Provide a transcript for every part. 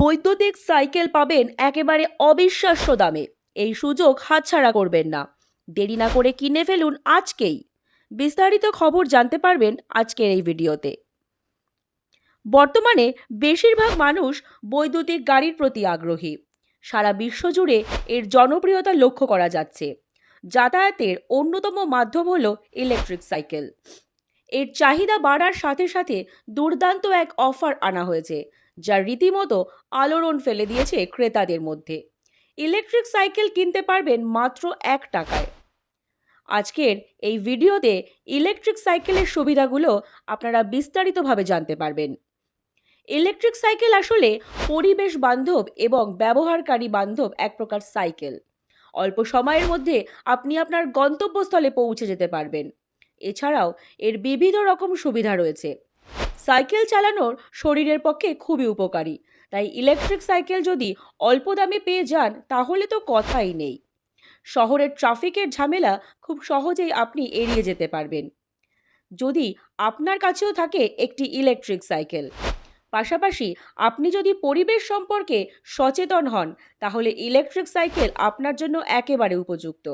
বৈদ্যুতিক সাইকেল পাবেন একেবারে অবিশ্বাস্য দামে। এই সুযোগ হাতছাড়া করবেন না। দেরি না করে কিনে ফেলুন আজকেই। বিস্তারিত খবর জানতে পারবেন আজকের এই ভিডিওতে। বর্তমানে বেশিরভাগ মানুষ বৈদ্যুতিক গাড়ির প্রতি আগ্রহী। সারা বিশ্ব জুড়ে এর জনপ্রিয়তা লক্ষ্য করা যাচ্ছে। যাতায়াতের অন্যতম মাধ্যম হলো ইলেকট্রিক সাইকেল। এর চাহিদা বাড়ার সাথে সাথে দুর্দান্ত এক অফার আনা হয়েছে, যা রীতিমতো আলোড়ন ফেলে দিয়েছে ক্রেতাদের মধ্যে। ইলেকট্রিক সাইকেল কিনতে পারবেন মাত্র 1 টাকায়। আজকের এই ভিডিওতে ইলেকট্রিক সাইকেলের সুবিধাগুলো আপনারা বিস্তারিতভাবে জানতে পারবেন। ইলেকট্রিক সাইকেল আসলে পরিবেশ বান্ধব এবং ব্যবহারকারী বান্ধব এক প্রকার সাইকেল। অল্প সময়ের মধ্যে আপনি আপনার গন্তব্যস্থলে পৌঁছে যেতে পারবেন। এছাড়াও এর বিবিধ রকম সুবিধা রয়েছে। সাইকেল চালানোর শরীরের পক্ষে খুবই উপকারী, তাই ইলেকট্রিক সাইকেল যদি অল্প দামে পেয়ে যান তাহলে তো কথাই নেই। শহরের ট্রাফিকের ঝামেলা খুব সহজেই আপনি এড়িয়ে যেতে পারবেন যদি আপনার কাছেও থাকে একটি ইলেকট্রিক সাইকেল। পাশাপাশি আপনি যদি পরিবেশ সম্পর্কে সচেতন হন তাহলে ইলেকট্রিক সাইকেল আপনার জন্য একেবারে উপযুক্ত।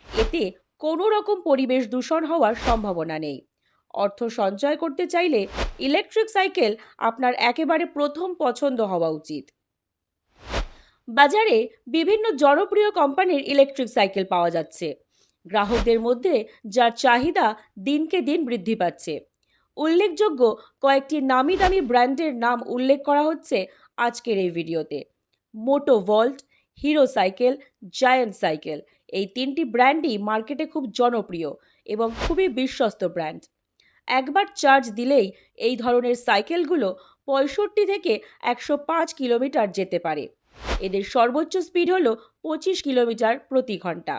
এতে কোনো রকম পরিবেশ দূষণ হওয়ার সম্ভাবনা নেই। অর্থ সঞ্চয় করতে চাইলে ইলেকট্রিক সাইকেল আপনার একেবারে প্রথম পছন্দ হওয়া উচিত। বাজারে বিভিন্ন জনপ্রিয় কোম্পানির ইলেকট্রিক সাইকেল পাওয়া যাচ্ছে। গ্রাহকদের মধ্যে যার চাহিদা দিনকে দিন বৃদ্ধি পাচ্ছে। উল্লেখযোগ্য কয়েকটি নামি দামি ব্র্যান্ডের নাম উল্লেখ করা হচ্ছে আজকের এই ভিডিওতে। Motovolt, Hero cycle, Giant cycle, এই 3টি ব্র্যান্ডই মার্কেটে খুব জনপ্রিয় এবং খুবই বিশ্বস্ত ব্র্যান্ড। একবার চার্জ দিলেই এই ধরনের সাইকেলগুলো 65 থেকে 105 কিলোমিটার যেতে পারে। এদের সর্বোচ্চ স্পিড হলো 25 কিলোমিটার প্রতি ঘন্টা।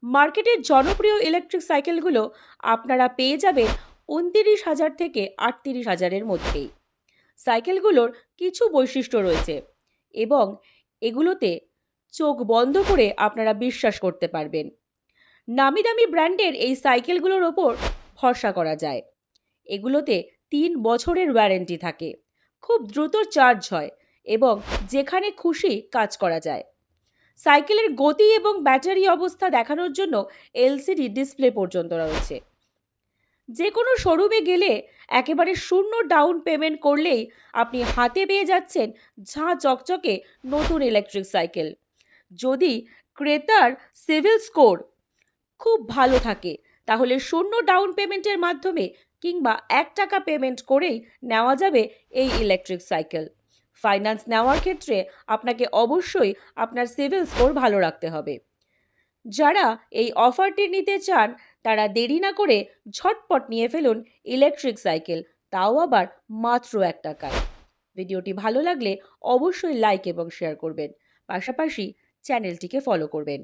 মার্কেটের জনপ্রিয় ইলেকট্রিক সাইকেলগুলো আপনারা পেয়ে যাবেন 29,000 থেকে 38,000-এর মধ্যেই। সাইকেলগুলোর কিছু বৈশিষ্ট্য রয়েছে এবং এগুলোতে চোখ বন্ধ করে আপনারা বিশ্বাস করতে পারবেন। নামি দামি ব্র্যান্ডের এই সাইকেলগুলোর ওপর ভরসা করা যায়। এগুলোতে 3 বছরের ওয়ারেন্টি থাকে, খুব দ্রুত চার্জ হয় এবং যেখানে খুশি কাজ করা যায়। সাইকেলের গতি এবং ব্যাটারি অবস্থা দেখানোর জন্য এলসিডি ডিসপ্লে পর্যন্ত রয়েছে। যে কোনো শোরুমে গেলে একেবারে শূন্য ডাউন পেমেন্ট করলেই আপনি হাতে পেয়ে যাচ্ছেন ঝাঁ চকচকে নতুন ইলেকট্রিক সাইকেল। যদি ক্রেতার সিভিল স্কোর খুব ভালো থাকে তাহলে শূন্য ডাউন পেমেন্টের মাধ্যমে কিংবা 1 টাকা পেমেন্ট করেই নেওয়া যাবে এই ইলেকট্রিক সাইকেল। ফাইন্যান্স নেওয়ার ক্ষেত্রে আপনাকে অবশ্যই আপনার সিভিল স্কোর ভালো রাখতে হবে। যারা এই অফারটি নিতে চান তারা দেরি না করে ঝটপট নিয়ে ফেলুন ইলেকট্রিক সাইকেল, তাও আবার মাত্র 1 টাকায়। ভিডিওটি ভালো লাগলে অবশ্যই লাইক এবং শেয়ার করবেন, পাশাপাশি চ্যানেলটিকে ফলো করবেন।